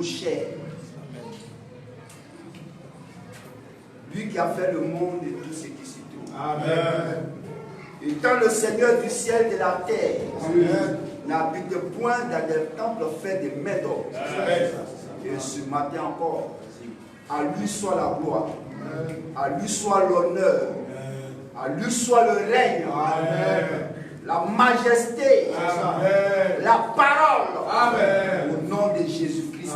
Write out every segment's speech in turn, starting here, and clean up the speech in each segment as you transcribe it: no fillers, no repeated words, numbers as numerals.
chair. Lui qui a fait le monde et tout ce qui s'y trouve. Amen. Étant le Seigneur du ciel et de la terre, n'habite point dans des temples faits de mains d'homme. Et ce matin encore, à lui soit la gloire, à lui soit l'honneur, à lui soit le règne, la majesté, la parole, au nom de Jésus-Christ.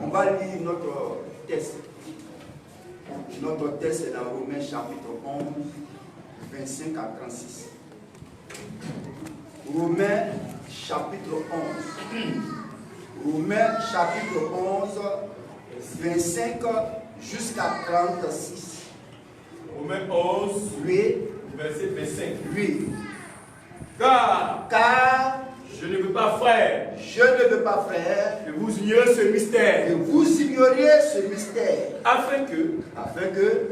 On va lire notre texte. Notre texte est dans Romains chapitre 11, 25 à 36. Romains chapitre 11. Romains chapitre 11, 25 jusqu'à 36. Romains 11, oui. Verset 25. Oui. Car je ne veux pas, frère, que vous ignoriez ce mystère. Que vous ignoriez ce mystère. Afin que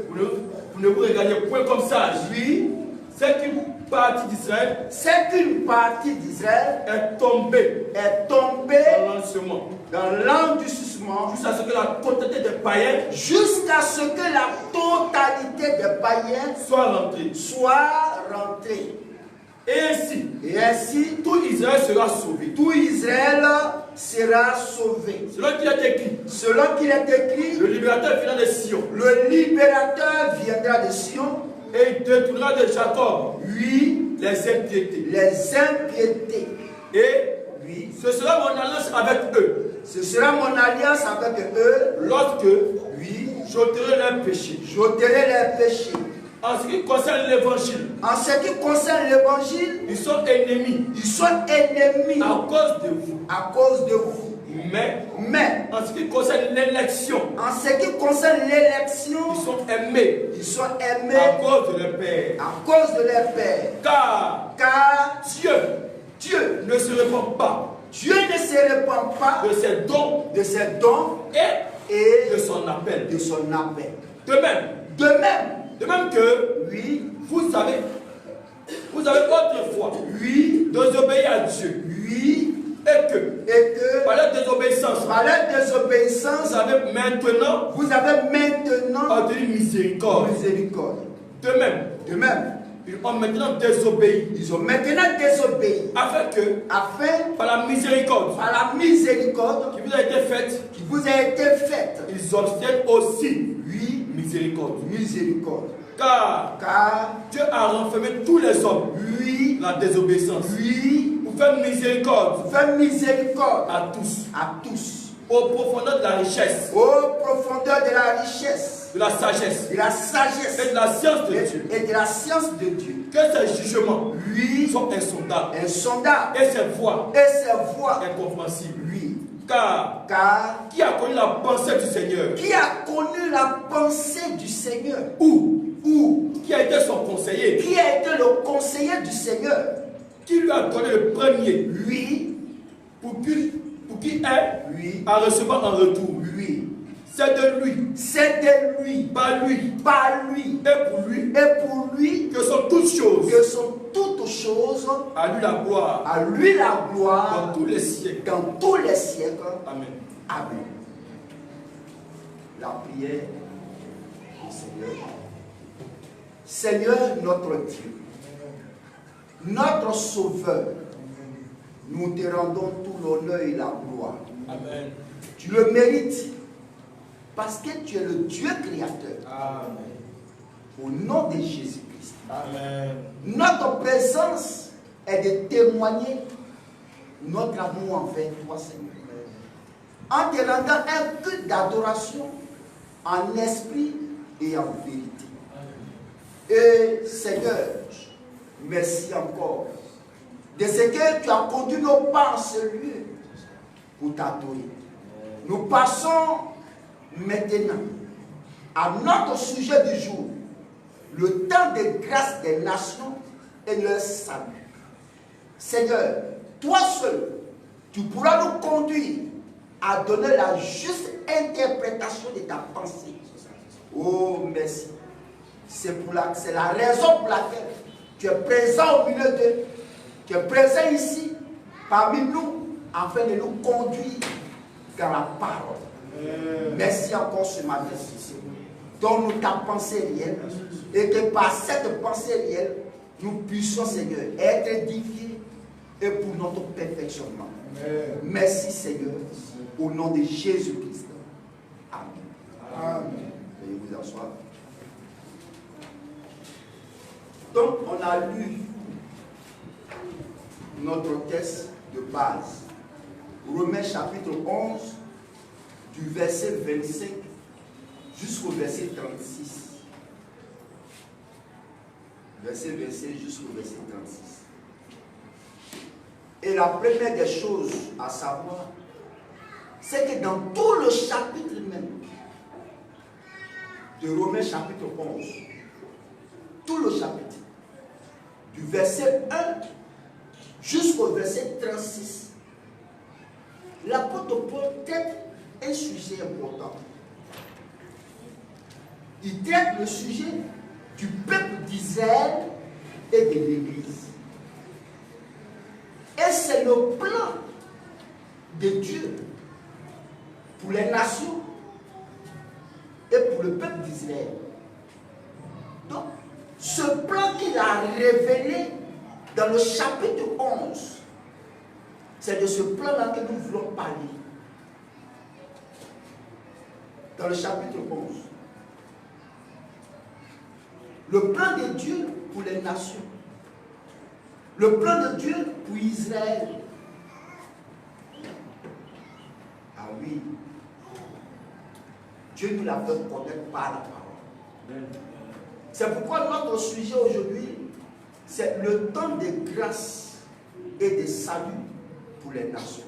vous ne vous regardiez point comme sages. Oui. C'est qu'une partie d'Israël est tombée dans l'endurcissement jusqu'à ce que la totalité des païens soit rentrée. Et ainsi, tout Israël sera sauvé. Selon qu'il est écrit, le libérateur viendra de Sion. Et il détournera de Jacob, oui, les impiétés. Et oui, ce sera mon alliance avec eux. Lorsque oui, j'ôterai leurs péchés. En ce qui concerne l'évangile, ils sont ennemis. À cause de vous. Mais en ce qui concerne l'élection, ils sont aimés. À cause de leur Père. Car Dieu ne se répand pas. De ses dons et de son appel. De même que oui, vous avez autrefois désobéi à Dieu. Oui. Et que par la désobéissance, vous avez maintenant obtenu miséricorde. De même, ils ont maintenant désobéi. Afin que, par la miséricorde qui vous a été faite, ils obtiennent aussi miséricorde. Car Dieu a renfermé tous les hommes la désobéissance. Pour faire miséricorde à tous. Aux profondeurs de la richesse. De la sagesse. Et de la science de Dieu. Que ses jugements sont insondables. Et ses voies incompréhensibles. Car qui a connu la pensée du Seigneur? Ou qui a été son conseiller? Le conseiller du Seigneur? Qui lui a donné le premier? Pour qui est à recevoir en retour? C'est de lui. Par lui. Et pour lui. Que sont toutes choses. À lui la gloire. Dans tous les siècles. Amen. La prière du Seigneur. Seigneur notre Dieu, notre Sauveur, nous te rendons tout l'honneur et la gloire. Amen. Tu le mérites parce que tu es le Dieu créateur. Amen. Au nom de Jésus-Christ. Amen. Notre présence est de témoigner notre amour envers toi, Seigneur. En te rendant un culte d'adoration en esprit et en vérité. Et Seigneur, merci encore de ce que tu as conduit nos pas en ce lieu pour t'adorer. Nous passons maintenant à notre sujet du jour, le temps de grâce des nations et leur salut. Seigneur, toi seul, tu pourras nous conduire à donner la juste interprétation de ta pensée. Oh, merci. C'est la raison pour laquelle tu es présent au milieu d'eux. Tu es présent ici, parmi nous, afin de nous conduire dans la parole. Merci encore ce matin, Seigneur. Donne-nous ta pensée réelle et que par cette pensée réelle, nous puissions, Seigneur, être édifiés et pour notre perfectionnement. Merci, Seigneur, au nom de Jésus-Christ. Amen. Amen. Veuillez vous asseoir. Donc, on a lu notre texte de base. Romains chapitre 11, du verset 25 jusqu'au verset 36. Verset 26 jusqu'au verset 36. Et la première des choses à savoir, c'est que dans tout le chapitre même de Romains chapitre 11, tout le chapitre, du verset 1 jusqu'au verset 36, l'apôtre Paul traite un sujet important. Il traite le sujet du peuple d'Israël et de l'Église. Et c'est le plan de Dieu pour les nations et pour le peuple d'Israël. Donc, ce plan qu'il a révélé dans le chapitre 11, c'est de ce plan-là que nous voulons parler. Dans le chapitre 11. Le plan de Dieu pour les nations. Le plan de Dieu pour Israël. Ah oui. Dieu nous l'a fait connaître par la parole. C'est pourquoi notre sujet aujourd'hui, c'est le temps de grâce et de salut pour les nations.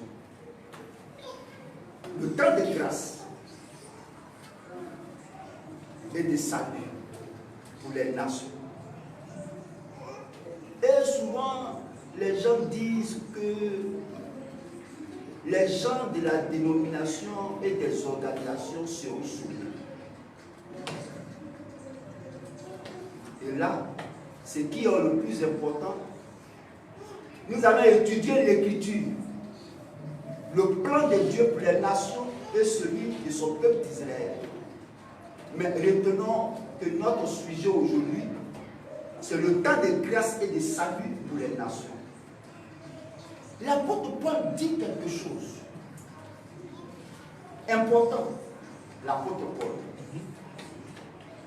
Le temps de grâce et de salut pour les nations. Et souvent, les gens disent que les gens de la dénomination et des organisations seront sauvés. Et là, ce qui est le plus important, nous allons étudier l'Écriture. Le plan de Dieu pour les nations est celui de son peuple d'Israël. Mais retenons que notre sujet aujourd'hui, c'est le temps de grâce et de salut pour les nations. L'apôtre Paul dit quelque chose important. L'apôtre Paul.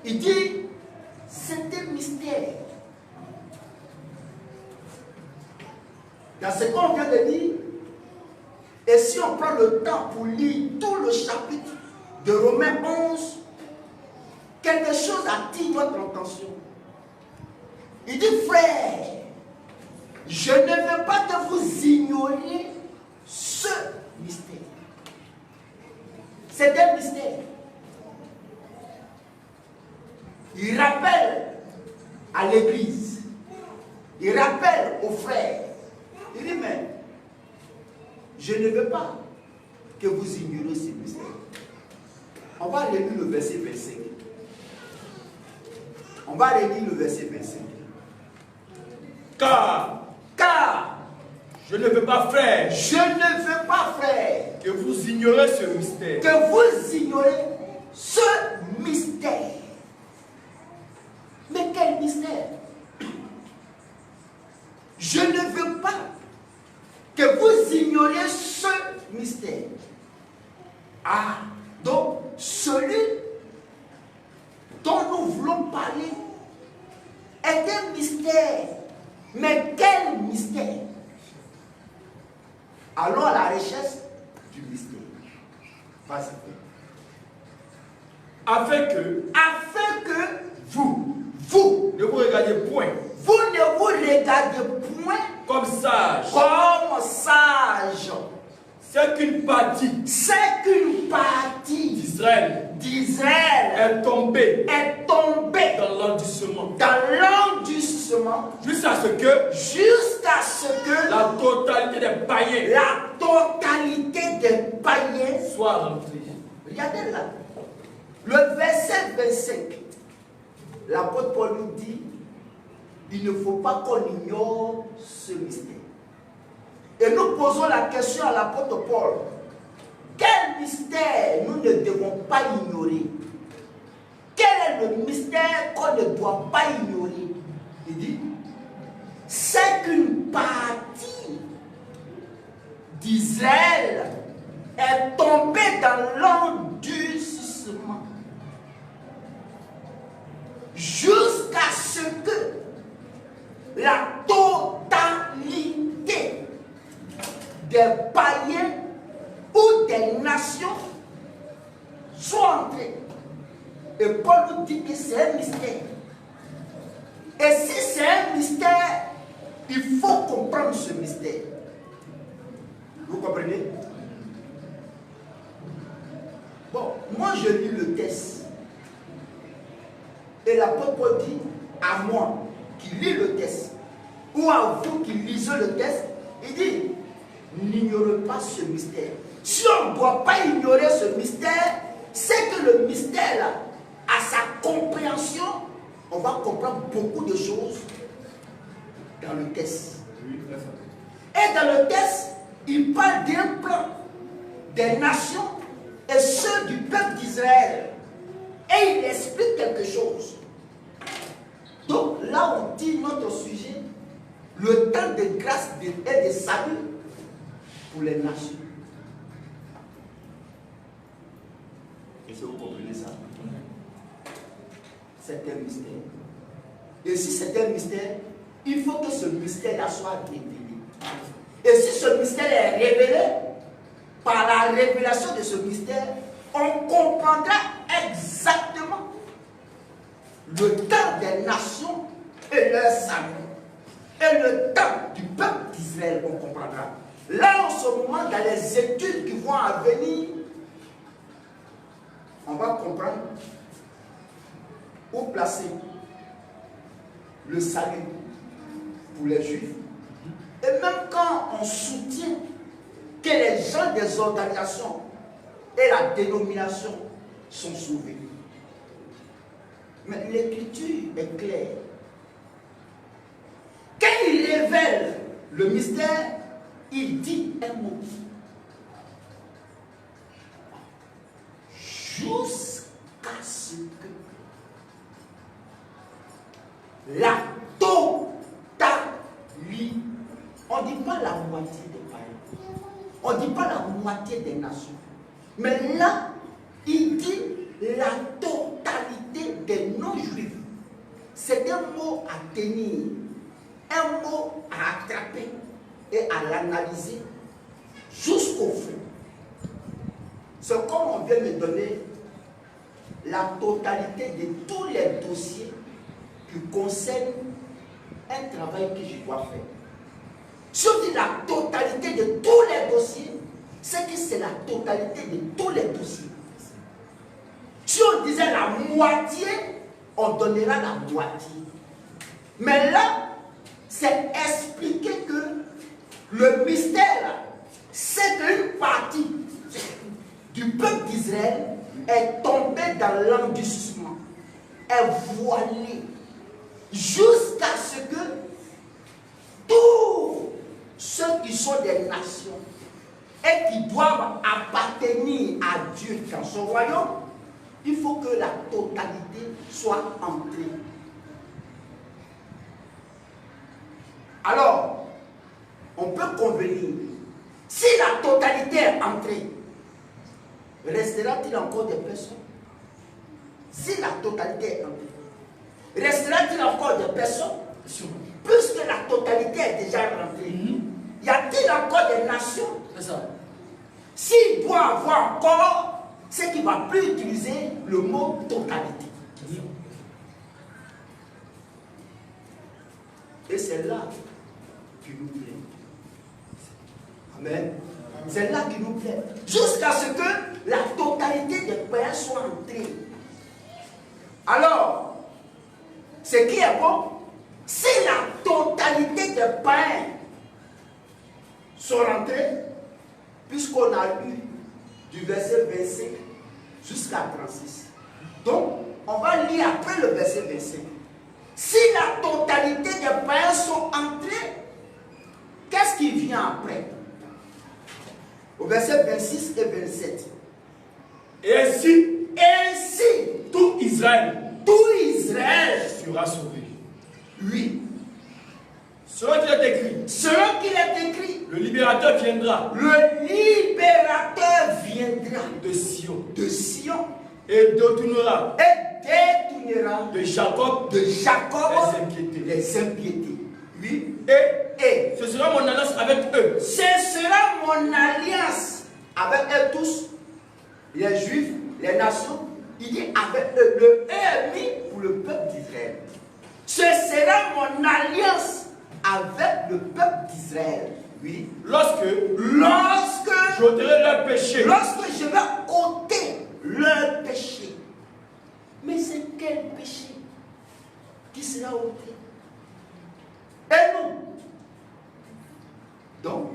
Il dit, c'est un mystère. Dans ce qu'on vient de lire, et si on prend le temps pour lire tout le chapitre de Romains 11, quelque chose attire notre attention. Il dit, frère, je ne veux pas que vous ignoriez ce mystère. C'est un mystère. Il rappelle à l'église, il rappelle aux frères. Il dit, mais je ne veux pas que vous ignoriez ce mystère. On va relire le verset 25. On va relire le verset 25. Car, je ne veux pas, frère, que vous ignorez ce mystère. Que vous ignorez ce mystère. Mais quel mystère? Je ne veux pas que vous ignoriez ce mystère. Ah, donc celui dont nous voulons parler est un mystère. Mais quel mystère? Allons à la recherche du mystère. Vas-y. Afin que vous ne vous regardez point. Vous ne vous regardez point comme sage. C'est qu'une partie d'Israël est tombée dans l'endurcissement. Jusqu'à ce que la totalité des païens soit remplie. Regardez là. Le verset 25. L'apôtre Paul nous dit, il ne faut pas qu'on ignore ce mystère. Et nous posons la question à l'apôtre Paul. quel mystère nous ne devons pas ignorer? Quel est le mystère qu'on ne doit pas ignorer? Il dit, c'est qu'une partie d'Israël est tombée dans l'endurcissement jusqu'à ce que la totalité des païens ou des nations soient entrés. Et Paul nous dit que c'est un mystère. Et si c'est un mystère, il faut comprendre ce mystère. Vous comprenez? Bon, moi je lis le texte. Et l'apôtre Paul dit à moi qui lis le texte, ou à vous qui lisez le texte, il dit, n'ignorez pas ce mystère. Si on ne doit pas ignorer ce mystère, c'est que le mystère là, à sa compréhension, on va comprendre beaucoup de choses dans le texte. Et dans le texte, il parle d'un plan des nations et ceux du peuple d'Israël. Et il explique quelque chose. Donc là, on dit notre sujet, le temps de grâce et de salut pour les nations. Est-ce que vous comprenez ça? C'est un mystère. Et si c'est un mystère, il faut que ce mystère-là soit révélé. Et si ce mystère est révélé, par la révélation de ce mystère, on comprendra exactement le temps des nations et leur salut. Et le temps du peuple d'Israël, on comprendra. Là, en ce moment, dans les études qui vont à venir, on va comprendre où placer le salut pour les Juifs. Et même quand on soutient que les gens des organisations et la dénomination sont sauvés. Mais l'écriture est claire. Quand il révèle le mystère, il dit un mot. Jusqu'à ce que la totalité, on ne dit pas la moitié des païens, on ne dit pas la moitié des nations, mais là, il dit la totalité des non-juifs. C'est un mot à tenir, un mot à attraper et à l'analyser jusqu'au fond. C'est comme on vient me donner la totalité de tous les dossiers qui concernent un travail que je dois faire. Si on dit la totalité de tous les dossiers, c'est que c'est la totalité de tous les dossiers. Si on disait la moitié, on donnera la moitié. Mais là, c'est expliquer que le mystère, c'est qu'une partie du peuple d'Israël est tombée dans l'endurcissement, est voilée, jusqu'à ce que tous ceux qui sont des nations et qui doivent appartenir à Dieu dans son royaume, il faut que la totalité soit entrée. Alors, on peut convenir, si la totalité est entrée, restera-t-il encore des personnes? Si la totalité est entrée, restera-t-il encore des personnes? Puisque la totalité est déjà rentrée, y a-t-il encore des nations? S'il doit avoir encore, c'est qu'il ne va plus utiliser le mot totalité. Et c'est là qui nous plaît. Amen. C'est là qui nous plaît. Jusqu'à ce que la totalité des païens soit entrée. Alors, ce qui est bon, si la totalité des païens sont rentrés, puisqu'on a lu du verset 25 jusqu'à 36. Donc, on va lire après le verset 25. Si la totalité des païens sont entrés, qu'est-ce qui vient après? Au verset 26 et 27. Et ainsi, tout Israël sera sauvé. Oui. Selon qu'il est écrit. Selon qu'il est écrit. Le libérateur viendra. Le libérateur viendra. De Sion. De Sion. Et détournera. De Jacob. Les impiétés. Oui. Et ce sera mon alliance avec eux. Ce sera mon alliance avec eux tous. Les Juifs, les nations. Il dit avec eux. Le E est mis pour le peuple d'Israël. Ce sera mon alliance avec le peuple d'Israël. Oui. Lorsque j'ôterai leur péché. Lorsque je vais ôter leur péché. Mais c'est quel péché qui sera ôté? Et nous. Donc,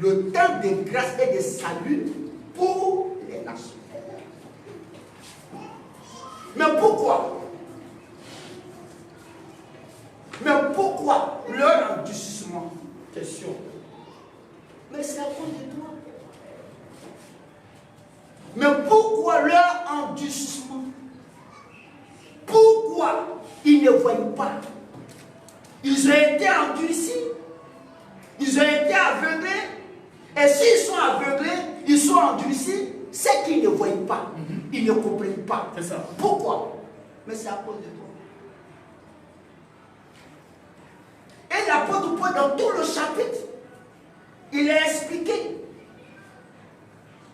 le temps de grâce et de salut pour les nations. Mais pourquoi? Mais pourquoi leur endurcissement? Question. Mais c'est à cause de toi. Mais pourquoi leur endurcissement? Pourquoi ils ne voient pas? Ils ont été endurcis. Ils ont été aveuglés. Et s'ils sont aveuglés, ils sont endurcis, c'est qu'ils ne voient pas. Ils ne comprennent pas. C'est ça. Pourquoi? Mais c'est à cause de toi. Et l'apôtre Paul, dans tout le chapitre, il a expliqué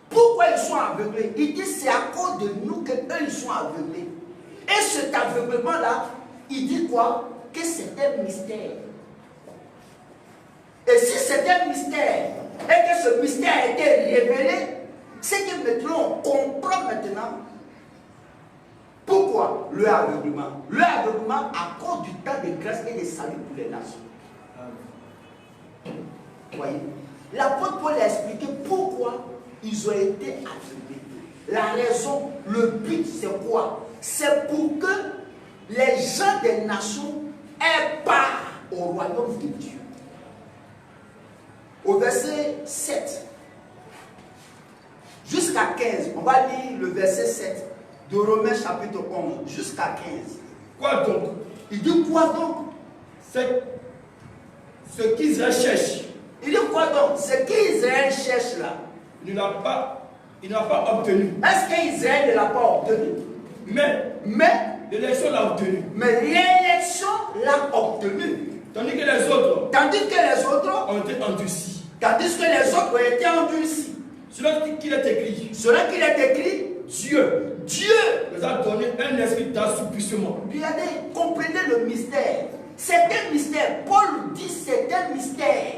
pourquoi ils sont aveuglés. Il dit c'est à cause de nous qu'eux ils sont aveuglés. Et cet aveuglement-là, il dit quoi? Que c'est un mystère. Et si c'est un mystère, et que ce mystère a été révélé, c'est que maintenant on comprend maintenant pourquoi le aveuglement. Le aveuglement à cause du temps de grâce et de salut pour les nations. Voyez, l'apôtre Paul a expliqué pourquoi ils ont été aveuglés. La raison, le but, c'est quoi? C'est pour que les gens des nations aient part au royaume de Dieu. Au verset 7 jusqu'à 15, on va lire le verset 7 de Romains chapitre 11 jusqu'à 15. Quoi donc? Il dit quoi donc? C'est ce qu'Israël cherche. Il dit quoi donc? Ce qu'Israël cherche là. Il n'a pas obtenu. Est-ce qu'Israël ne l'a pas obtenu? Mais l'élection l'a obtenu. Mais l'élection l'a obtenu. Tandis que les autres ont été endurcis. Tandis que les autres ont été endurcis. Selon qu'il est écrit. Dieu nous a donné un esprit d'assouplissement. Regardez, comprenez le mystère. C'est un mystère. Paul dit c'est un mystère.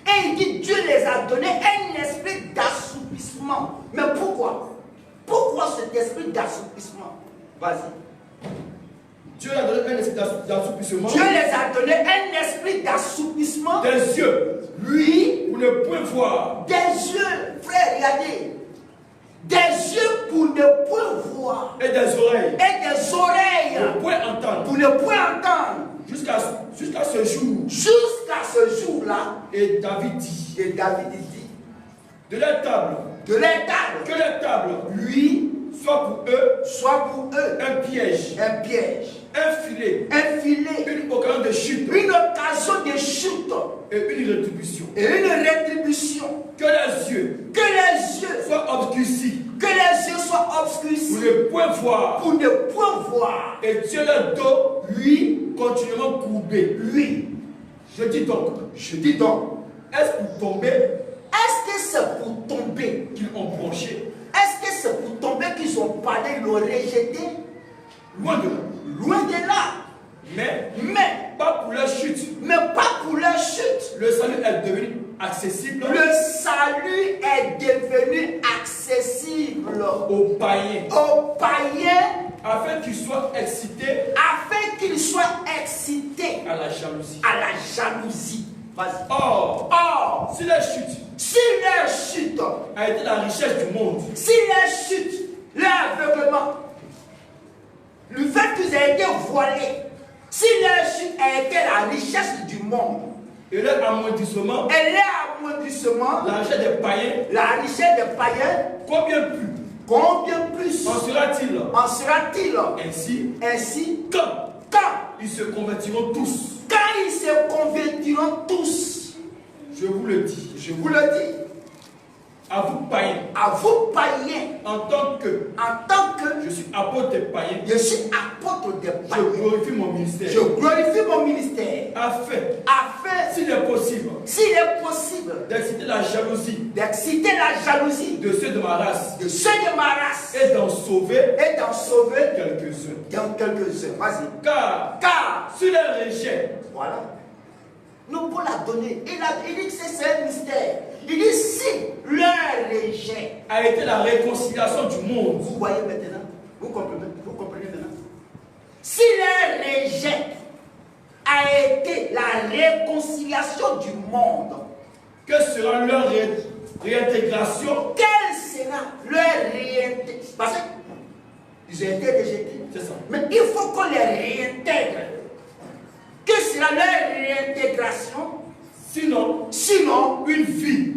Et il dit Dieu les a donné un esprit d'assouplissement. Mais pourquoi? Pourquoi cet esprit d'assouplissement? Vas-y. Dieu les a donné un esprit d'assouplissement. Dieu les a donné un esprit d'assouplissement. Des yeux. Oui. Pour ne point voir. Des yeux, frère, regardez. Des yeux pour ne point voir. Et des oreilles. Pour ne point entendre. Pour ne point entendre. Jusqu'à ce jour. Jusqu'à ce jour-là. Et David dit. De la table. Que la table. Oui. Soit pour eux. Un piège. Un filet. Une occasion de chute. Et une rétribution. Que les yeux. Soient obscurcis. Pour ne point voir. Et Dieu leur dos. Continuellement courbé. Je dis donc. Est-ce pour tomber? Est-ce que c'est pour tomber qu'ils ont penché? Est-ce que c'est pour tomber qu'ils ont parlé, ils l'ont rejeté? Loin de là. Mais pas pour leur chute. Le salut est devenu accessible. Aux païens. Afin qu'ils soient excités. À la jalousie. Or, si leur chute a été la richesse du monde, l'aveuglement, le fait qu'ils aient été voilés, si leur chute a été la richesse du monde, Et leur amoindrissement, la richesse des païens, combien plus en sera-t-il ainsi quand ils se convertiront tous. Je vous le dis, à vous païens, en tant que je suis apôtre des païens, je glorifie mon ministère, afin, s'il est possible, d'exciter la jalousie de ceux de ma race, et d'en sauver quelques-uns. Car si les rejets, voilà, nous pouvons la donner. Il dit que c'est un mystère. Il dit si leur rejet a été la réconciliation du monde. Vous voyez maintenant, vous comprenez maintenant. Si leur rejet a été la réconciliation du monde, que sera leur réintégration? Quelle sera leur réintégration? Parce qu'ils ont été rejetés. C'est ça. Mais il faut qu'on les réintègre. Que sera leur réintégration? Sinon, une vie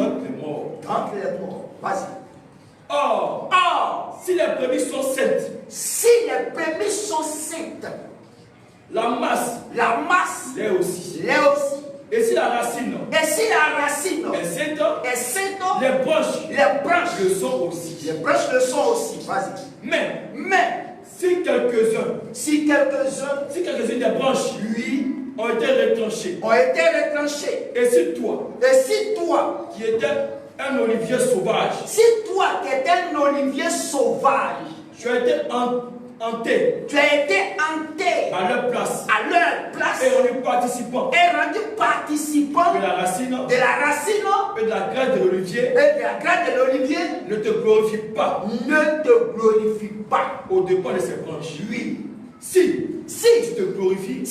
entre les morts. Vas-y. Or, si les brebis sont saintes, la masse l'est aussi. Et si la racine est sainte, les branches le sont aussi. Vas-y. Mais si quelques-uns des branches ont été retranchées, et si toi qui étais un olivier sauvage, tu as été hanté à leur place et rendu participant de la racine et de la grâce de l'olivier, ne te glorifie pas au dépend de ces branches. Si tu te glorifies,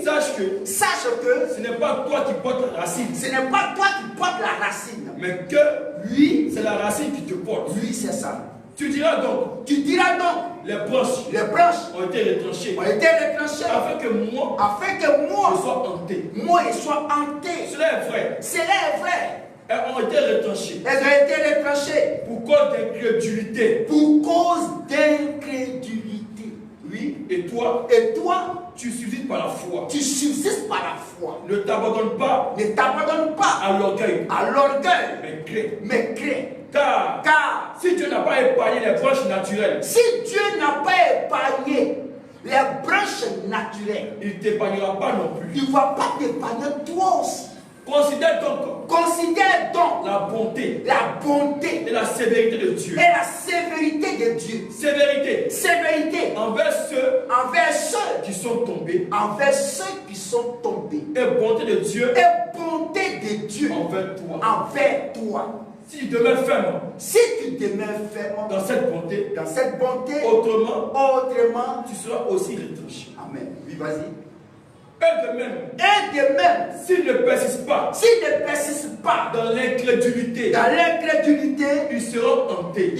sache que ce n'est pas toi qui portes la racine, mais que c'est la racine qui te porte. C'est ça. Tu diras donc, les branches ont été retranchées, afin que moi, je sois hanté. Cela est vrai. Elles ont été retranchées. Pour cause d'incrédulité. Oui. Et toi, tu subsistes par la foi. Ne t'abandonne pas à l'orgueil. Mais crée. Car si Dieu n'a pas épargné les branches naturelles, il ne t'épargnera pas non plus. Il ne va pas t'épargner toi aussi. Considère donc la bonté et la sévérité de Dieu. Sévérité envers ceux qui sont tombés. Et bonté de Dieu envers toi. Si tu demeures ferme dans cette bonté, autrement, tu seras aussi retranché. Amen. Oui, vas-y. Et de même, s'ils ne persistent pas dans l'incrédulité, ils seront hantés.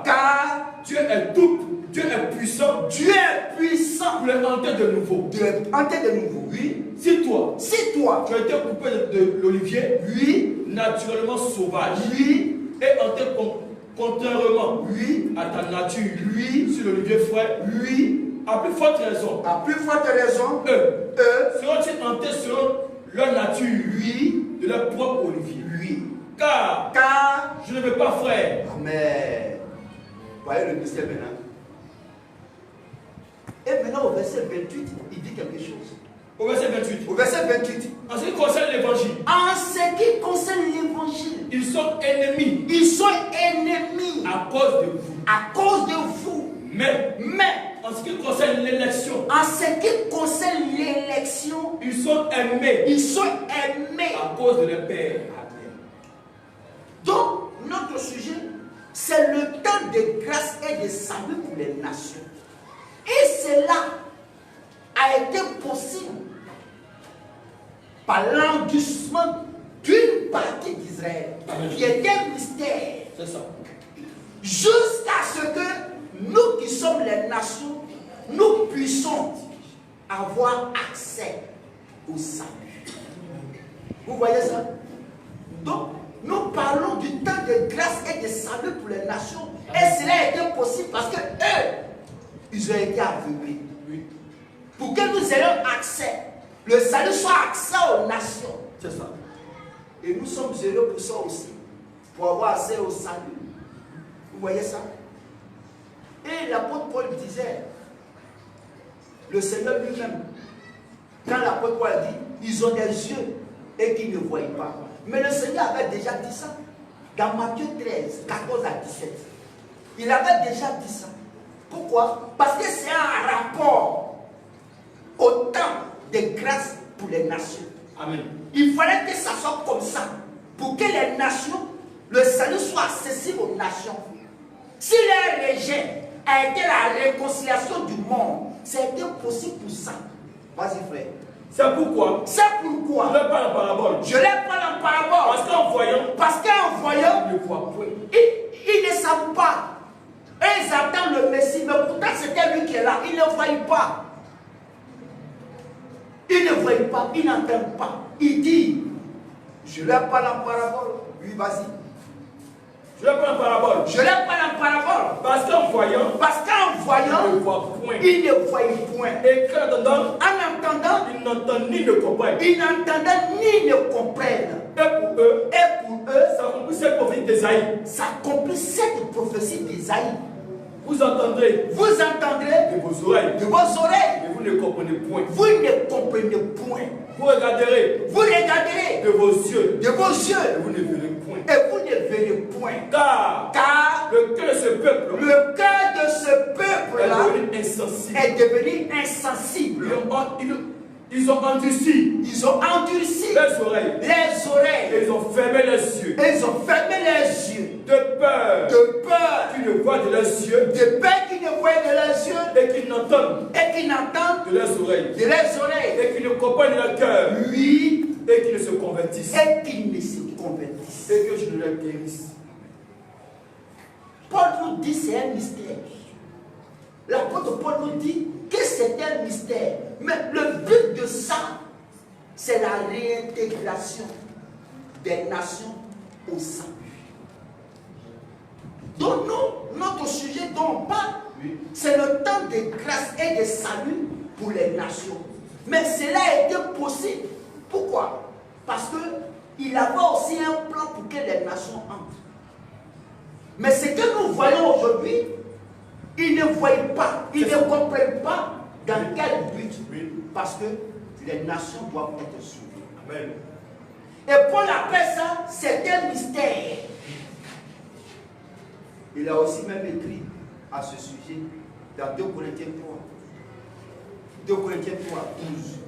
Car Dieu est puissant pour les hanter de nouveau. Oui. Si toi, tu as été coupé de l'olivier, naturellement sauvage, et hanté contrairement à ta nature, sur l'olivier frais, à plus forte raison, eux seront-ils hantés selon leur nature, de leur propre olivier. Car je ne veux pas, frère. Amen. Voyez le mystère maintenant. Et maintenant au verset 28, il dit quelque chose. Au verset 28. En ce qui concerne l'évangile, ils sont ennemis. À cause de vous. Mais en ce qui concerne l'élection, ils sont aimés. À cause de leur Père. Amen. Donc, notre sujet, c'est le temps de grâce et de salut pour les nations. Et cela a été possible par l'endurcissement d'une partie d'Israël, qui était un mystère. C'est ça. Jusqu'à ce que nous qui sommes les nations, nous puissions avoir accès au salut. Vous voyez ça? Donc, nous parlons du temps de grâce et de salut pour les nations. Et cela a été possible parce que eux, ils ont été aveuglés. Pour que nous ayons accès, le salut soit accès aux nations. C'est ça. Et nous sommes heureux pour ça aussi, pour avoir accès au salut. Vous voyez ça? Et l'apôtre Paul disait, le Seigneur lui-même, quand l'apôtre Paul dit, ils ont des yeux et qui ne voient pas. Mais le Seigneur avait déjà dit ça. Dans Matthieu 13, 14 à 17. Il avait déjà dit ça. Pourquoi? Parce que c'est un rapport au temps de grâce pour les nations. Amen. Il fallait que ça soit comme ça. Pour que les nations, le salut soit accessible aux nations. Si leur rejet a été la réconciliation du monde, c'était possible pour ça. Vas-y frère. C'est pourquoi. C'est pourquoi. Je leur parle en parabole. Je leur parle en parabole. Parce qu'en voyant, ils ne voient point. Ils ne savent pas. Et ils attendent le Messie, mais pourtant c'était lui qui est là. Ils ne voient pas. Ils ne voient pas, ils n'entendent pas. Il dit, je leur parle en parabole. Oui, vas-y. Je leur parle en parabole. Je leur parle en parabole. Parce qu'en voyant, ils ne voient point. Ils ne voient point. Et qu'en entendant, ils n'entendent ni ne comprennent. Ils n'entendent ni ne comprennent. Et pour eux, ça accomplit cette prophétie d'Ésaïe. Ça accomplit cette prophétie d'Ésaïe. Vous entendrez de vos oreilles, mais vous ne comprenez point. Vous ne comprenez point. Vous regarderez de vos yeux, et vous ne verrez point. Et vous ne verrez point. Car le cœur de ce peuple, est devenu insensible. Ils ont endurci les oreilles. Et ils ont fermé les yeux. De peur qu'ils ne voient de leurs yeux. Et qu'ils n'entendent de leurs oreilles. Et qu'ils ne comprennent de leur cœur. Oui. Et qu'ils ne se convertissent. Et que je ne les guérisse. Paul nous dit c'est un mystère. L'apôtre Paul nous dit que c'est un mystère. Mais le but de ça, c'est la réintégration des nations au salut. Donc nous, notre sujet dont on parle, c'est le temps de grâce et de salut pour les nations. Mais cela a été possible. Pourquoi? Parce qu'il avait aussi un plan pour que les nations entrent. Mais ce que nous voyons aujourd'hui, ils ne voient pas, ils ne comprennent pas dans quel but. Parce que les nations doivent être sauvées. Amen. Et Paul appelle ça, c'est un mystère. Il a aussi même écrit à ce sujet dans 2 Corinthiens 3. 2 Corinthiens 3, 12.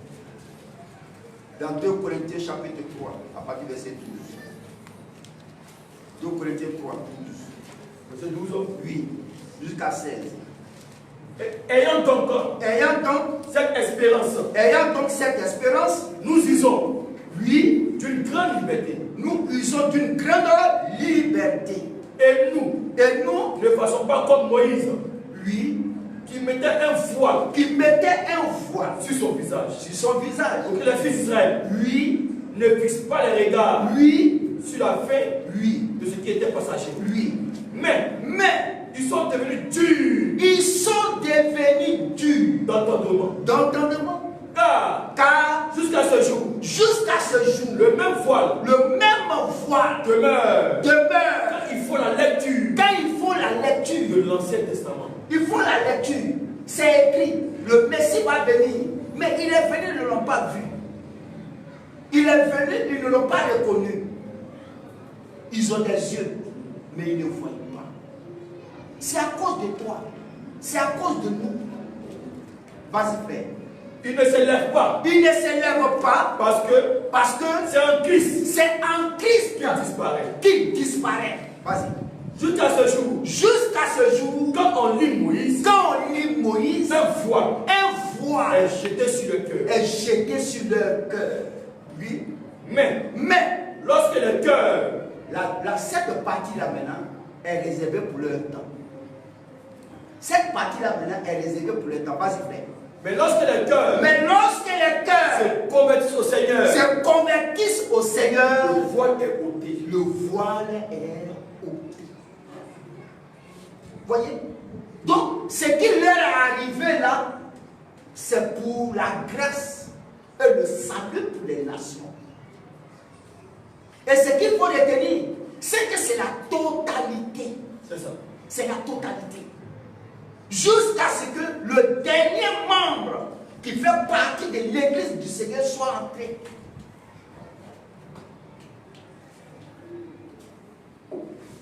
Dans 2 Corinthiens chapitre 3, à partir du verset 12. 2 Corinthiens 3, 12. Verset 12. Oui, jusqu'à 16. Ayant donc cette espérance, nous usons d'une grande liberté. Et nous ne faisons pas comme Moïse, qui mettait un voile sur son visage. Pour que les fils d'Israël ne fixent pas les regards sur la fin de ce qui était passager. Mais ils sont devenus durs d'entendement. Car jusqu'à ce jour, le même voile demeure quand il faut la lecture de l'Ancien Testament. Il faut la lecture. C'est écrit. Le Messie va venir. Mais il est venu, ils ne l'ont pas vu. Il est venu, ils ne l'ont pas reconnu. Ils ont des yeux, mais ils ne voient pas. C'est à cause de toi. C'est à cause de nous. Vas-y, frère. Il ne s'élève pas. Parce que c'est un Christ. C'est un Christ qui disparaît. Vas-y. Jusqu'à ce jour, quand on lit Moïse, un voile est jeté sur le cœur. Oui. Mais lorsque le cœur, cette partie-là maintenant est réservée pour leur temps. Cette partie-là maintenant est réservée pour leur temps. Vas-y, frère. Mais lorsque les cœurs se convertissent au Seigneur, le voile est ôté. Le voile est ôté. Voyez? Donc, ce qui leur est arrivé là, c'est pour la grâce et le salut pour les nations. Et ce qu'il faut retenir, c'est que c'est la totalité. C'est ça. C'est la totalité. Jusqu'à ce que le dernier membre qui fait partie de l'église du Seigneur soit entré.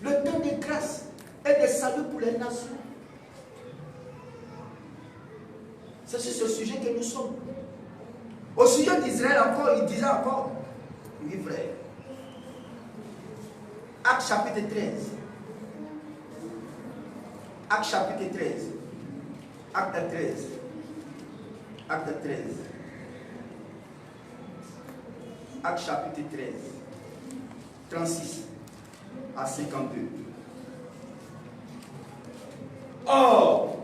Le temps de grâce et de salut pour les nations. C'est sur ce sujet que nous sommes. Au sujet d'Israël encore, il disait encore, oui frère, Acte chapitre 13. Acte chapitre 13. Acte 13. Acte 13. Acte chapitre 13. 36 à 52. Or,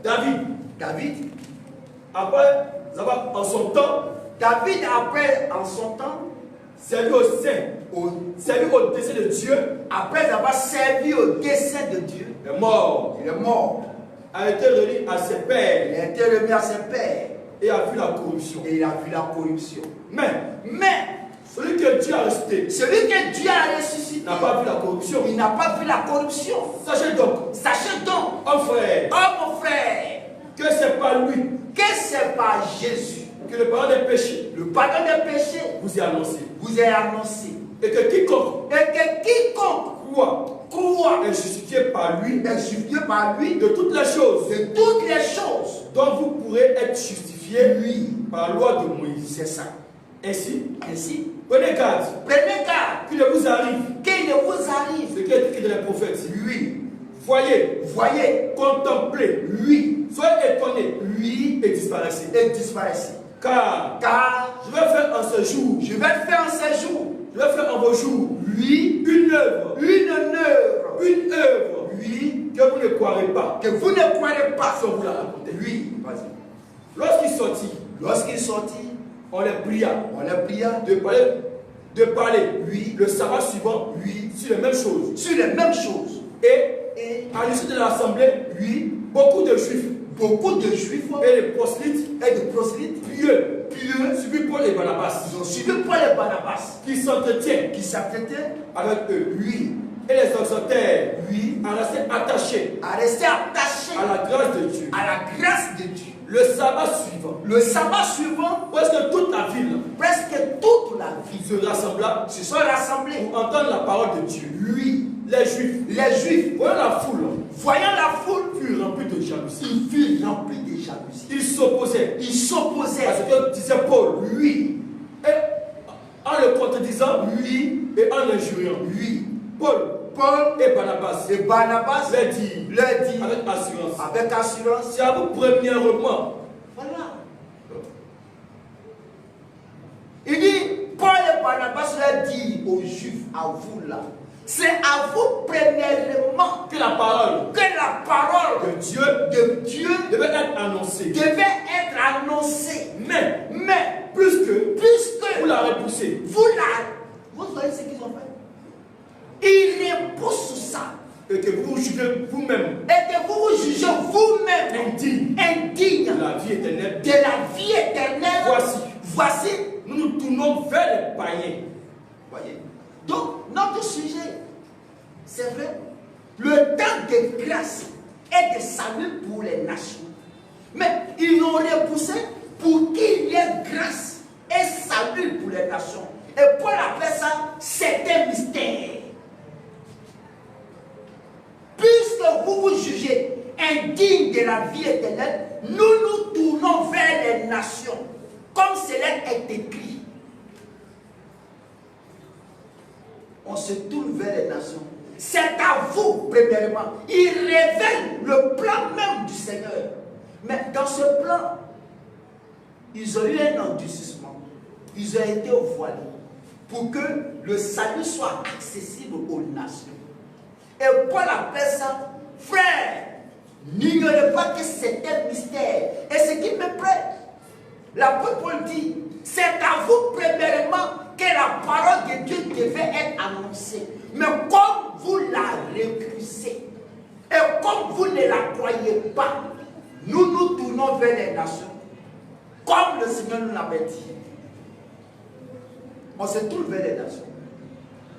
David, après avoir en son temps, servi au dessein de Dieu, après avoir servi au dessein de Dieu, il est mort, a été remis à ses pères, et a vu la corruption. Mais celui que Dieu a ressuscité, n'a pas vu la corruption. Il n'a pas vu la corruption. Sachez donc, mon frère, que c'est pas lui, que c'est pas Jésus, que le pardon des péchés, vous est annoncé, et que quiconque croit est justifié par lui, de toutes les choses, dont vous pourrez être justifié par la loi de Moïse. C'est ça. Ainsi, prenez garde qu'il ne vous arrive ce qui est écrit dans les prophètes. Voyez, contemplez, soyez étonnés, et disparaissez. Car je vais faire en ce jour, je vais faire en vos jours, une œuvre, que vous ne croirez pas, si on vous la raconte. Lorsqu'il sortit, on les pria de parler, le sabbat suivant, sur les mêmes choses. Et à l'issue de l'assemblée, beaucoup de juifs et de prosélytes pieux suivis Paul et Barnabas, qui s'entretiennent avec eux, et les exhortèrent à rester attachés à la grâce de Dieu. Le sabbat suivant, presque toute la ville se rassembla pour entendre la parole de Dieu. Les Juifs, voyant la foule, furent remplis de jalousie. Ils s'opposaient à ce que disait Paul. Et en le contredisant, et en l'injuriant. Paul et Barnabas leur dit avec assurance, c'est à vous premièrement. Voilà. Il dit, Paul et Barnabas leur dit aux Juifs, à vous là, c'est à vous premièrement que la parole de Dieu devait être annoncée. Mais plus que vous la repoussez. Vous voyez ce qu'ils ont fait? Ils repoussent ça. Et que vous jugez vous-même. Indigne de la vie éternelle. Voici. Nous nous tournons vers les païens. Voyez. Donc, notre sujet, c'est vrai, le temps de grâce et de salut pour les nations. Mais ils l'ont repoussé pour qu'il y ait grâce et salut pour les nations. Et Paul appelle ça, c'est un mystère. Puisque vous vous jugez indigne de la vie éternelle, nous nous tournons vers les nations, comme cela est écrit. On se tourne vers les nations. C'est à vous, premièrement. Il révèle le plan même du Seigneur. Mais dans ce plan, ils ont eu un endurcissement. Ils ont été voilés pour que le salut soit accessible aux nations. Et Paul appelle ça, frère, N'ignorez pas que c'est un mystère. Et ce qui me plaît, l'apôtre Paul dit, c'est à vous premièrement que la parole de Dieu devait être annoncée. Mais comme vous la récusez, et comme vous ne la croyez pas, nous nous tournons vers les nations, comme le Seigneur nous l'avait dit. On se tourne vers les nations.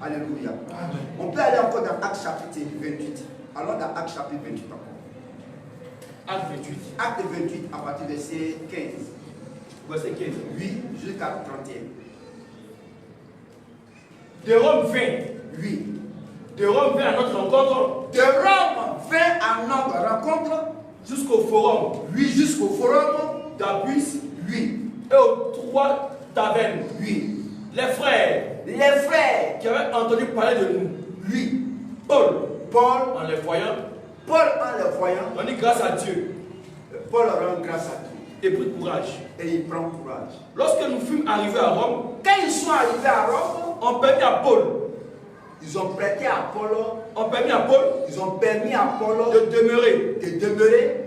Alléluia. Amen. On peut aller encore dans Actes chapitre 28. Allons dans Actes chapitre 28 encore. Acte 28. Acte 28 à partir de verset 15. Verset 15. Oui, jusqu'à 31. De Rome vint. Oui. De Rome vint à notre rencontre. De Rome vint à notre rencontre. Jusqu'au forum. Oui, jusqu'au forum. d'Apus. Oui. Et aux 3 tavernes. Oui. Les frères. Les frères. Qui avaient entendu parler de nous. Oui. Paul. Paul. En les voyant. Paul en les voyant. On dit grâce à Dieu. Paul rend grâce à Dieu. Et prit courage. Et il prend courage. Lorsque nous fûmes arrivés à Rome. Quand ils sont arrivés à Rome. On permit à Paul. Ils ont prêté à Paul. On permit à Paul. Ils ont permis à Paul de demeurer. De demeurer.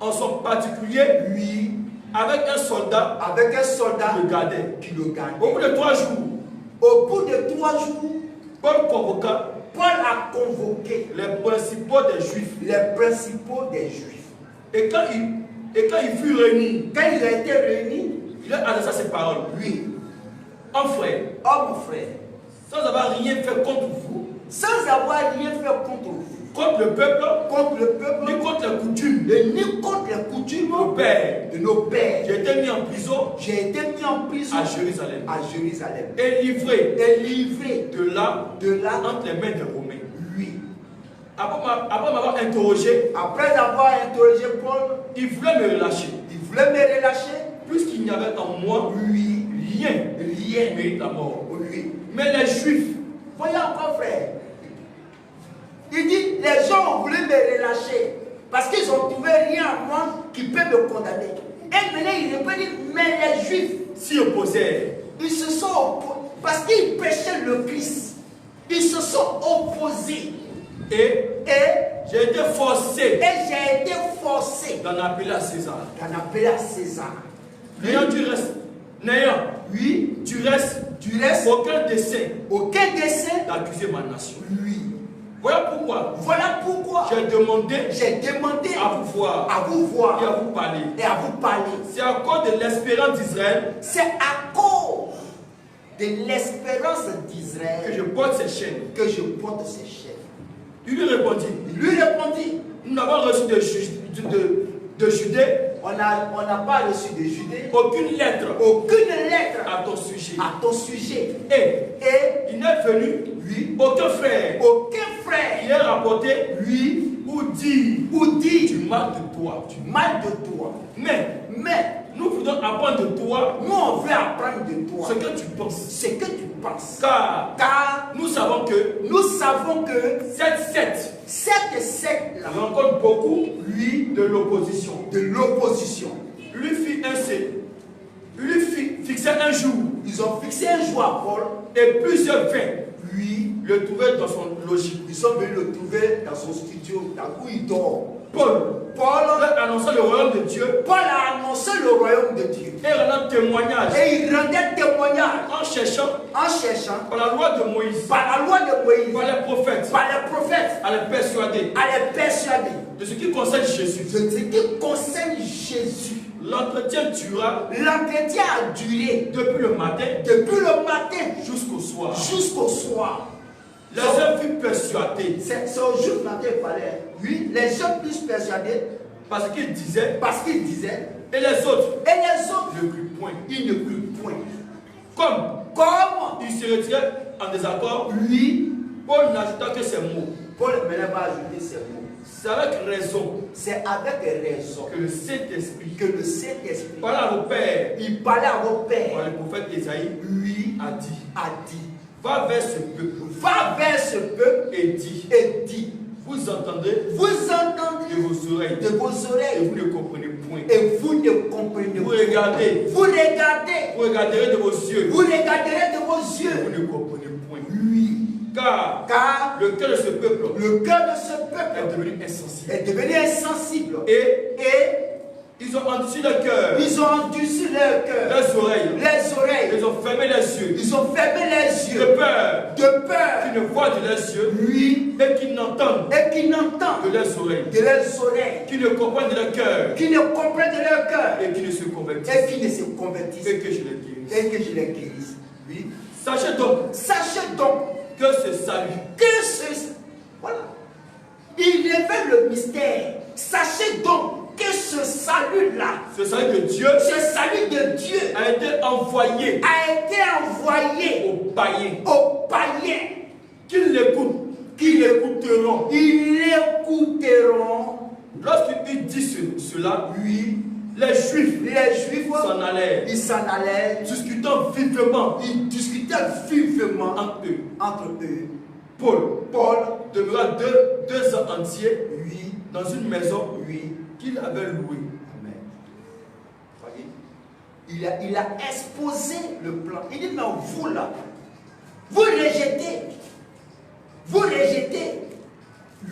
En son particulier. Oui. Avec un soldat. Avec un soldat. Qui le gardait. Au bout de 3 jours. Au bout de 3 jours. Paul convoqua. Paul a convoqué les principaux des Juifs. Les principaux des Juifs. Et quand il fut réuni. Quand il a été réuni. Il a adressé ces paroles. Oui. Homme frère. Homme frère. Sans avoir rien fait contre vous. Sans avoir rien fait contre vous. Contre le peuple. Contre le peuple. Ni contre les coutumes. Et ni contre les coutumes. De nos pères. J'ai été mis en prison. J'ai été mis en prison. À Jérusalem. À Jérusalem. Et livré. De là. Entre les mains des Romains. Oui. Après m'avoir interrogé. Après avoir interrogé Paul. Il voulait me relâcher. Puisqu'il n'y avait en moi. Oui. Rien mérite la mort. Oui. Mais les Juifs. Voyez encore, frère. Il dit, les gens ont voulu me relâcher parce qu'ils ont trouvé rien à moi qui peut me condamner. Et maintenant, il répète, mais les Juifs s'y opposaient. Ils se sont opposés parce qu'ils prêchaient le Christ. Ils se sont opposés. Et j'ai été forcé. D'en appeler à César. N'ayant du reste, aucun dessein d'accuser ma nation. Oui. Voilà pourquoi j'ai demandé à vous voir et à vous parler. C'est à cause de l'espérance d'Israël. Que je porte ces chaînes. Il lui répondit. Nous n'avons reçu de Judée. On n'a pas reçu de Judée. Aucune lettre à ton sujet. Et il n'est venu aucun frère qui ait rapporté ou dit du mal de toi. Mais nous voulons apprendre de toi. Nous on veut apprendre de toi. Ce que tu penses. Car nous savons que cette secte là rencontre beaucoup de l'opposition. Lui fixait un jour. Ils ont fixé un jour à Paul. Et plusieurs vinrent le trouver dans son logis. Ils sont venus le trouver dans son studio, là où il dort. Paul a annoncé le royaume de Dieu. Et rendant témoignage. En cherchant. Par la loi de Moïse. Par les prophètes. À les persuader. De ce qui concerne Jésus. L'entretien a duré depuis le matin jusqu'au soir. Les gens furent persuadés. C'est au jour matin il fallait. Oui, les gens furent persuadés. Parce qu'ils disaient. Et les autres. Ne crurent point. Ils ne crurent point. Comme ils se retiraient en désaccord. Paul n'ajouta que ces mots. Paul maintenant va ajouter ces mots. C'est avec raison. Que le Saint-Esprit. Parlait à vos pères. Il parlait à vos pères. Par le prophète Isaïe. A dit. Va vers ce peuple. Et dit. Vous entendez de vos oreilles. Et vous ne comprenez point. Vous regardez. Vous regarderez de vos yeux. Vous ne comprenez point. Car le cœur de ce peuple est devenu insensible. Et ils ont endurci leur cœur. Les oreilles. Ils ont fermé les yeux. De peur. Qu'ils ne voient de leurs yeux. Oui. Et qu'ils n'entendent. De leurs oreilles. Qu'ils ne comprennent de leur cœur. Et qu'ils ne se convertissent. Et que je les guérisse. Oui. Sachez donc. Que ce salut. Voilà. Il révèle le mystère. Sachez donc que ce salut-là, ce salut de Dieu a été envoyé aux païens. Qu'ils l'écouteront. Lorsqu'il dit cela, oui, les Juifs s'en allèrent. Ils s'en allèrent. Discutant vivement. Ils discutaient vivement entre eux. Paul demeura deux ans entiers, oui, dans une maison, oui, qu'il avait louée. Amen. Voyez, il a exposé le plan. Il dit, mais vous là, vous rejetez.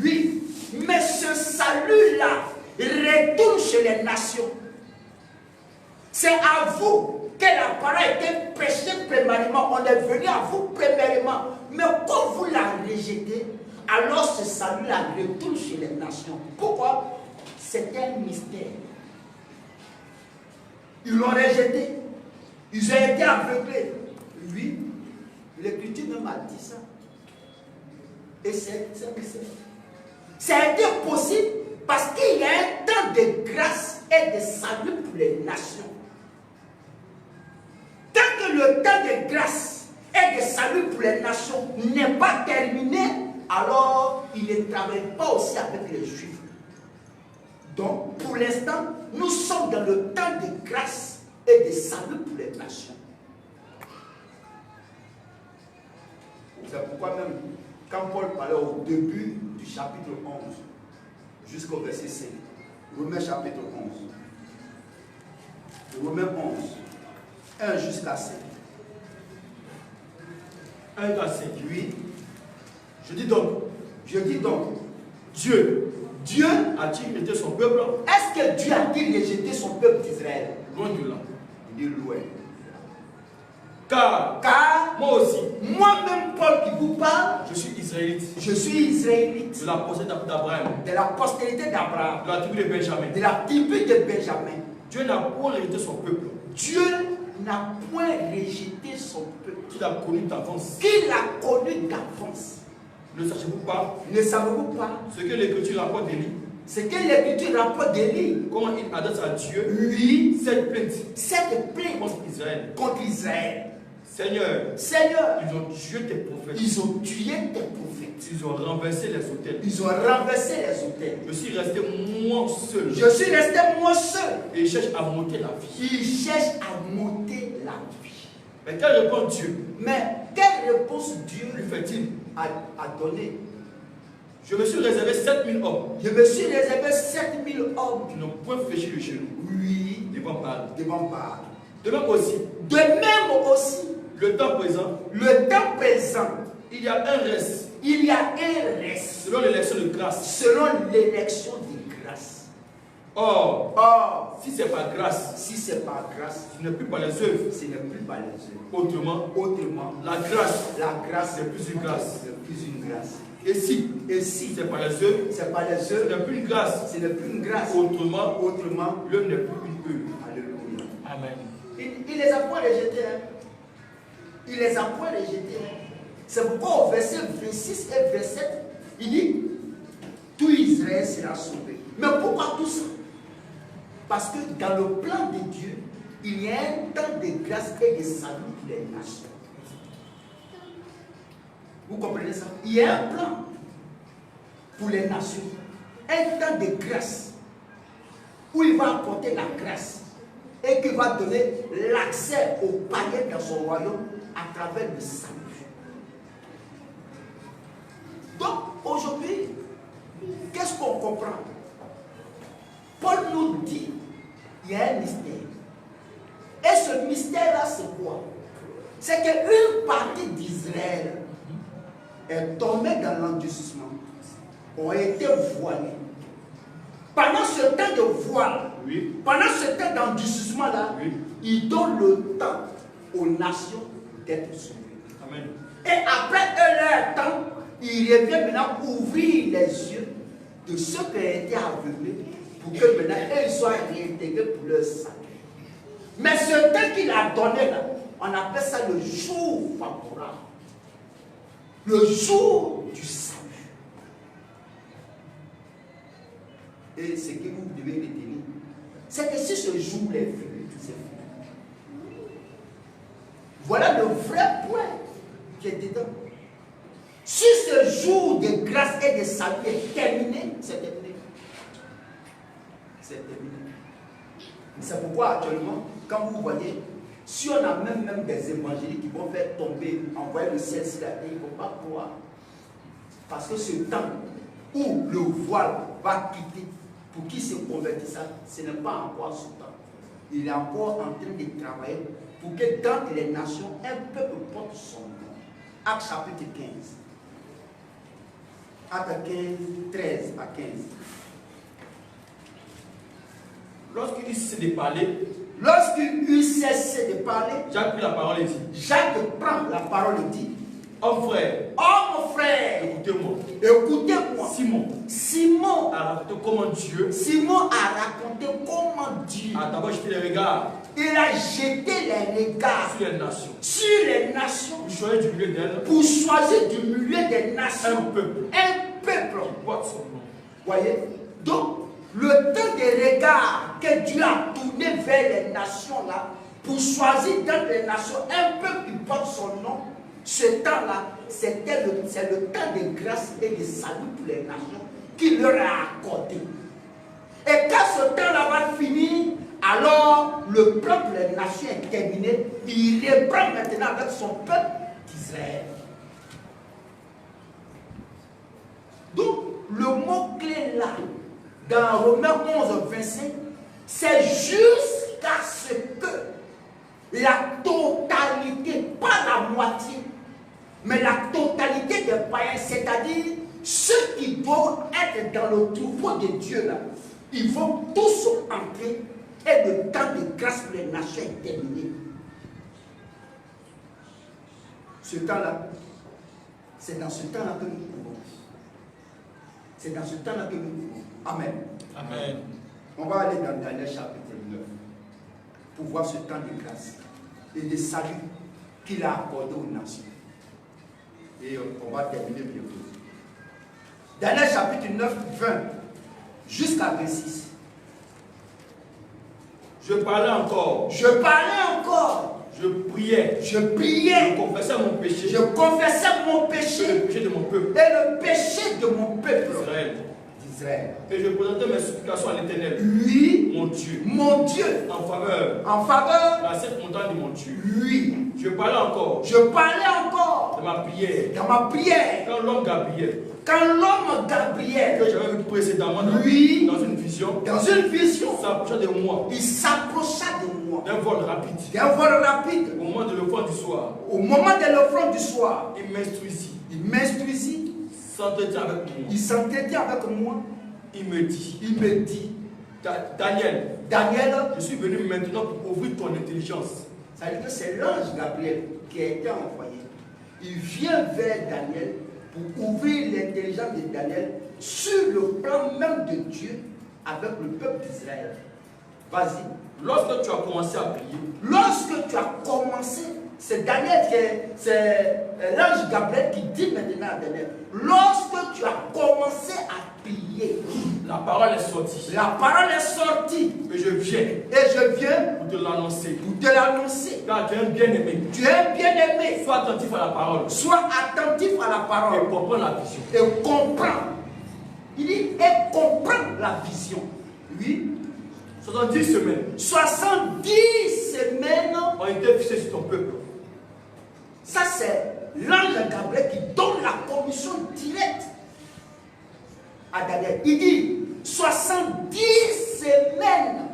Oui, mais ce salut-là retourne chez les nations. C'est à vous que la parole a été prêchée premièrement. On est venu à vous premièrement. Mais quand vous la rejetez, alors ce salut-là retourne chez les nations. Pourquoi? C'est un mystère. Ils l'ont rejeté. Ils ont été aveuglés. Oui, l'Écriture même a dit ça. Et c'est un mystère. Ça a été possible parce qu'il y a un temps de grâce et de salut pour les nations. Tant que le temps de grâce et de salut pour les nations n'est pas terminé, alors il ne travaille pas aussi avec les Juifs. Donc, pour l'instant, nous sommes dans le temps de grâce et de salut pour les nations. C'est pourquoi même, quand Paul parlait au début du chapitre 11, jusqu'au verset 5, Romains chapitre 11, Romains 11, 1 jusqu'à 5. 1 à 5. Oui. Je dis donc, Dieu a-t-il rejeté son peuple? Est-ce que Dieu a-t-il rejeté son peuple d'Israël? Loin de là. Il dit loin. Car moi aussi, moi-même Paul qui vous parle, je suis israélite. De la postérité d'Abraham. De la postérité d'Abraham. De la tribu de Benjamin. De la tribu de Benjamin. Dieu n'a point rejeté son peuple. Dieu n'a point rejeté son peuple. Qu'il a connu d'avance. Ne savez-vous pas? Ce que l'Écriture rapporte d'Élie? Comment il adresse à Dieu? Oui. Cette plainte. Contre Israël. Seigneur, ils ont tué tes prophètes. Ils ont renversé les autels. Je suis resté moi seul. Et ils cherchent à monter la vie. Mais quelle réponse Dieu lui fait-il à donner? Je me suis réservé 7000 hommes. Qui n'ont point fléchi le genou. Oui. Devant Baal. De même aussi. Le temps présent. Il y a un reste. Selon l'élection de grâce. Or, si c'est par grâce, ce n'est plus par les œuvres. Autrement, la grâce n'est plus une grâce. Et si c'est par les œuvres, ce n'est plus une grâce. Autrement, l'œuvre n'est plus une œuvre. Alléluia. Amen. Il les a point rejetés. C'est pourquoi au verset 26 et 27, il dit tout Israël sera sauvé. Mais pourquoi tout ça? Parce que dans le plan de Dieu, il y a un temps de grâce et de salut pour les nations. Vous comprenez ça? Il y a un plan pour les nations. Un temps de grâce où il va apporter la grâce et qui va donner l'accès aux païens dans son royaume à travers le salut. Donc aujourd'hui, qu'est-ce qu'on comprend? Paul nous dit il y a un mystère. Et ce mystère-là, c'est quoi? C'est qu'une partie d'Israël est tombé dans l'endurcissement, ont été voilés. Pendant ce temps de voile, pendant ce temps d'endurcissement-là, il donne le temps aux nations d'être sauvées. Amen. Et après leur temps, il revient maintenant ouvrir les yeux de ceux qui ont été aveuglés pour que maintenant ils soient réintégrés pour leur salut. Mais ce temps qu'il a donné là, on appelle ça le jour favorable. Le jour du salut. Et ce que vous devez retenir, c'est que si ce jour est fini, c'est fini. Voilà le vrai point qui est dedans. Si ce jour de grâce et de salut est terminé, c'est terminé. C'est terminé. C'est pourquoi actuellement, quand vous voyez, si on a même des évangéliques qui vont faire tomber, envoyer le ciel sur la terre, ils ne vont pas croire. Parce que ce temps où le voile va quitter pour qui se convertisse, ce n'est pas encore ce temps. Il est encore en train de travailler pour que dans les nations, un peuple porte son nom. Acte chapitre 15. Acte 15, 13 à 15. Lorsqu'il eut cessé de parler, Jacques prit la parole et dit, Jacques prend la parole et dit, homme frère, écoutez-moi. Simon a raconté comment Dieu a d'abord jeté les regards. Il a jeté les regards sur les nations. Pour choisir du milieu des nations un peuple. Qui porte son nom. Voyez? Donc, le temps des regards que Dieu a tourné vers les nations là, pour choisir dans les nations un peuple qui porte son nom, ce temps-là, c'est le temps de grâce et de salut pour les nations qu'il leur a accordé. Et quand ce temps-là va finir, alors le peuple des nations est terminé. Il reprend maintenant avec son peuple d'Israël. Donc, le mot-clé là, dans Romains 11, 25, c'est jusqu'à ce que la totalité, pas la moitié, mais la totalité des païens, c'est-à-dire ceux qui doivent être dans le troupeau de Dieu là, ils vont tous entrer et le temps de grâce pour les nations est terminé. Ce temps-là, c'est dans ce temps-là que nous pouvons. C'est dans ce temps-là que nous pouvons. Amen. Amen. On va aller dans Daniel chapitre 9 pour voir ce temps de grâce et de salut qu'il a accordé aux nations. Et on va terminer bientôt. Daniel chapitre 9, 20 jusqu'à 26. Je parlais encore. Je priais. Je confessais mon péché. Et le péché de mon peuple. D'Israël. Et je présentais mes supplications à l'Éternel. Oui. Mon Dieu. En faveur. La sainte montagne de mon Dieu. Oui. Je parlais encore. Dans ma prière. Quand l'homme Gabriel, que j'avais vu précédemment dans une vision, s'approcha de moi. Il s'approcha de moi. D'un vol rapide. Au moment de l'offrande du soir. Il m'instruisit. Il s'entretient avec moi. Il me dit. Daniel, Daniel, je suis venu maintenant pour ouvrir ton intelligence. Ça veut dire que c'est l'ange Gabriel qui a été envoyé. Il vient vers Daniel pour ouvrir l'intelligence de Daniel sur le plan même de Dieu avec le peuple d'Israël. Vas-y. Lorsque tu as commencé à prier, c'est Daniel c'est l'ange Gabriel qui dit maintenant à Daniel, lorsque tu as commencé à prier, la parole est sortie. Et je viens pour te l'annoncer. Car tu es un bien-aimé. Sois attentif à la parole. Et comprends la vision. Il dit et comprends la vision. Oui. 70 semaines ont été fixées sur ton peuple. Ça, c'est l'ange Gabriel qui donne la commission directe à Daniel. Il dit 70 semaines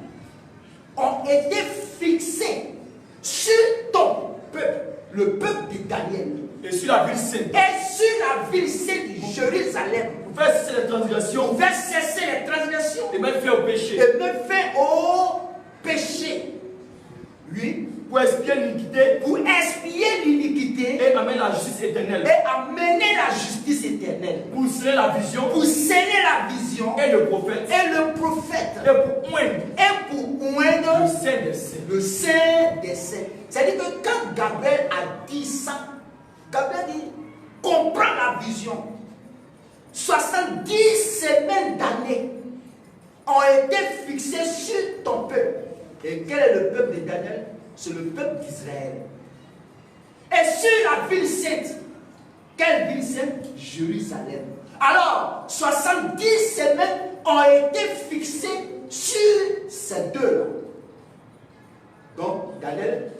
ont été fixées sur ton peuple, le peuple de Daniel. Et sur la ville sainte. Jérusalem. Pour faire cesser les transgressions. Pour faire cesser les transgressions. Et mettre fin au péché. Et mettre fin au péché. Oui. Pour expier l'iniquité. Pour expier l'iniquité. Et amener la justice éternelle. Et amener la justice éternelle. Pour sceller la vision. Pour sceller la vision. Et le prophète. Et le prophète. Et pour oindre. Et pour oindre. Le Saint des saints. Le Saint des saints. C'est-à-dire que quand Gabriel a dit ça, Gabriel dit, comprends la vision. 70 semaines d'années ont été fixées sur ton peuple. Et quel est le peuple de Daniel? C'est le peuple d'Israël. Et sur la ville sainte, quelle ville sainte? Jérusalem. Alors, 70 semaines ont été fixées sur ces deux-là. Donc, Daniel,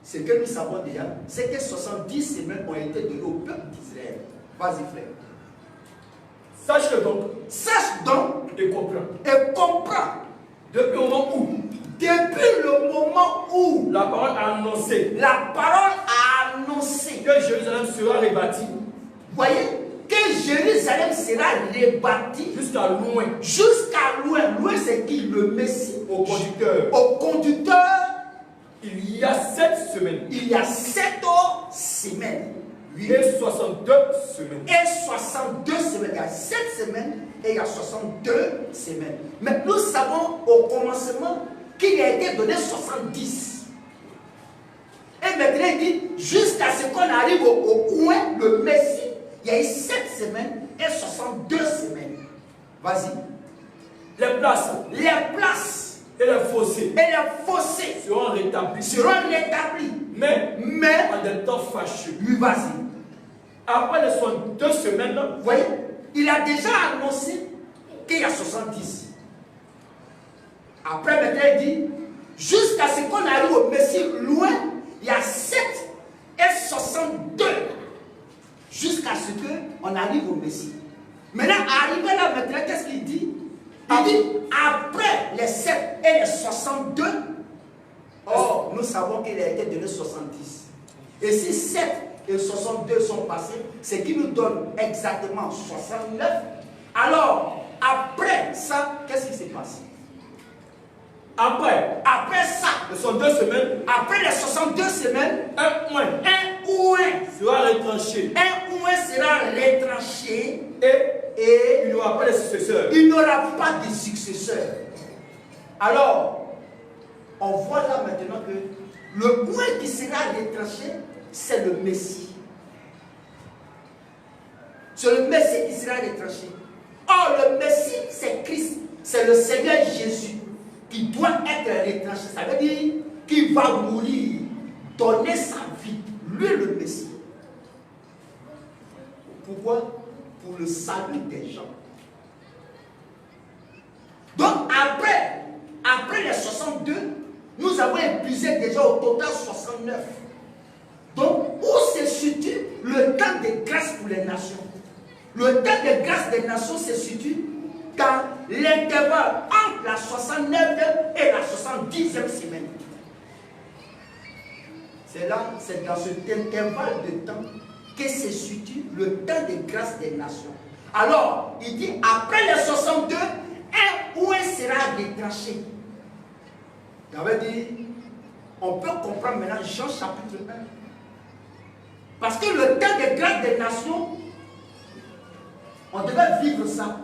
ce que nous savons déjà, c'est que 70 semaines ont été données au peuple d'Israël. Vas-y, frère. Sache donc. Sache donc. Et comprends. Et comprends. Depuis le moment où. Depuis le moment où. La parole a annoncé. La parole a annoncé. Que Jérusalem sera rebâtie. Voyez, que Jérusalem sera rebâtie. Jusqu'à loin. Jusqu'à loin. Loin, c'est qui? Le Messie. Au conducteur. Au conducteur. Il y a 7 semaines. Il y a 7 semaines. Oui. Et 62 semaines. Et 62 semaines. Il y a 7 semaines et il y a 62 semaines. Mais nous savons au commencement qu'il a été donné 70. Et maintenant il dit, jusqu'à ce qu'on arrive au coin, le Messie, il y a eu 7 semaines et 62 semaines. Vas-y. Les places. Les places. Et les fossés. Et les fossés seront rétablis. Seront rétablis. Mais en des temps fâcheux. Oui, vas-y. Après les 62 semaines, vous voyez, il a déjà annoncé qu'il y a 70. Après, maintenant, il dit, jusqu'à ce qu'on arrive au Messie loin, il y a 7 et 62. Jusqu'à ce qu'on arrive au Messie. Maintenant, arrivé là, maintenant, qu'est-ce qu'il dit? Il dit, après les 7 et les 62, oh, nous savons qu'il a été donné 70. Et si 7 et 62 sont passés, ce qui nous donne exactement 69. Alors, après ça, qu'est-ce qui se passe? Après ça, les 62 semaines, après les 62 semaines, un oint sera retranché. Un oint sera retranché. Et il n'y aura pas de successeur. Il n'y aura pas de successeur. Alors, on voit là maintenant que le oint qui sera retranché, c'est le Messie. C'est le Messie qui sera retranché. Or, le Messie, c'est Christ. C'est le Seigneur Jésus qui doit être retranché. Ça veut dire qu'il va mourir, donner sa vie. Lui, le Messie. Pourquoi? Pour le salut des gens. Donc, après les 62, nous avons épuisé déjà au total 69. Donc, où se situe le temps de grâce pour les nations? Le temps de grâce des nations se situe dans l'intervalle entre la 69e et la 70e semaine. C'est là, c'est dans cet intervalle de temps que se situe le temps de grâce des nations. Alors, il dit, après les 62, un oint sera retranché. Ça veut dire, on peut comprendre maintenant Jean chapitre 1. Parce que le temps de grâce des nations, on devait vivre ça.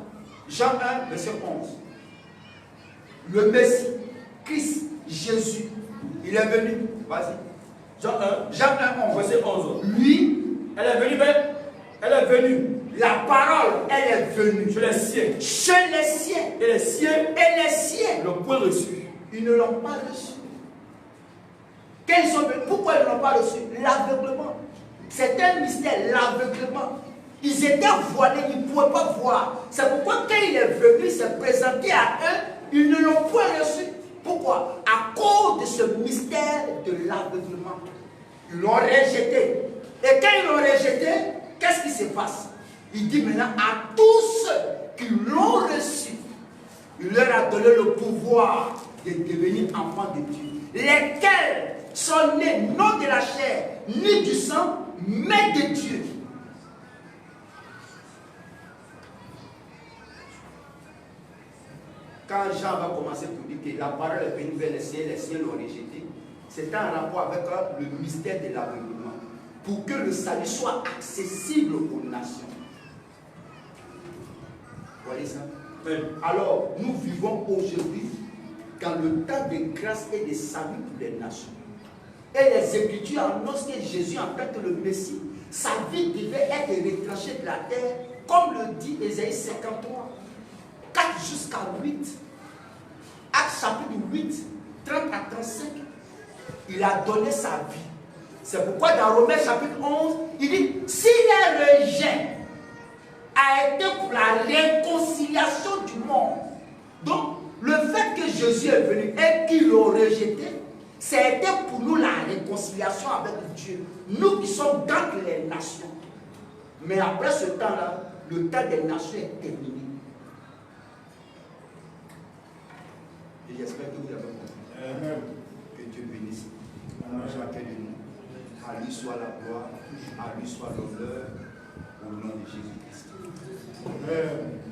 Jean 1, verset 11. Le Messie, Christ, Jésus, il est venu. Vas-y. Jean 1, 11. Verset 11. Lui, elle est venue. La parole, elle est venue. Chez les siens. Chez les siens. Et les siens. Et les siens. Ils l'ont point reçu. Ils ne l'ont pas reçu. Pourquoi ils ne l'ont pas reçu? L'aveuglement. C'est un mystère, l'aveuglement. Ils étaient voilés, ils ne pouvaient pas voir. C'est pourquoi quand il est venu se présenter à eux, ils ne l'ont point reçu. Pourquoi? À cause de ce mystère de l'aveuglement. Ils l'ont rejeté. Et quand ils l'ont rejeté, qu'est-ce qui se passe? Il dit maintenant à tous ceux qui l'ont reçu, il leur a donné le pouvoir de devenir enfants de Dieu. Lesquels sont nés non de la chair, ni du sang, mais de Dieu. quand Jean va commencer pour dire que la parole est venue vers les cieux l'ont rejetée, c'est un rapport avec le mystère de l'aveuglement, pour que le salut soit accessible aux nations. Vous voyez ça? Oui. Alors, nous vivons aujourd'hui dans le temps de grâce et de salut pour les nations. Et les Écritures annoncent que Jésus, en tant que le Messie, sa vie devait être retranchée de la terre, comme le dit Ésaïe 53, 4 jusqu'à 8. Acte chapitre 8, 30 à 35, il a donné sa vie. C'est pourquoi dans Romains chapitre 11, il dit, si les rejet a été pour la réconciliation du monde. Donc, le fait que Jésus est venu et qu'ils l'ont rejeté, c'était pour nous la réconciliation avec Dieu. Nous qui sommes dans les nations. Mais après ce temps-là, le temps des nations est terminé. Et j'espère que vous avez compris. Amen. Que Dieu bénisse chacun de nous. À lui soit la gloire, à lui soit l'honneur, au nom de Jésus-Christ. Amen.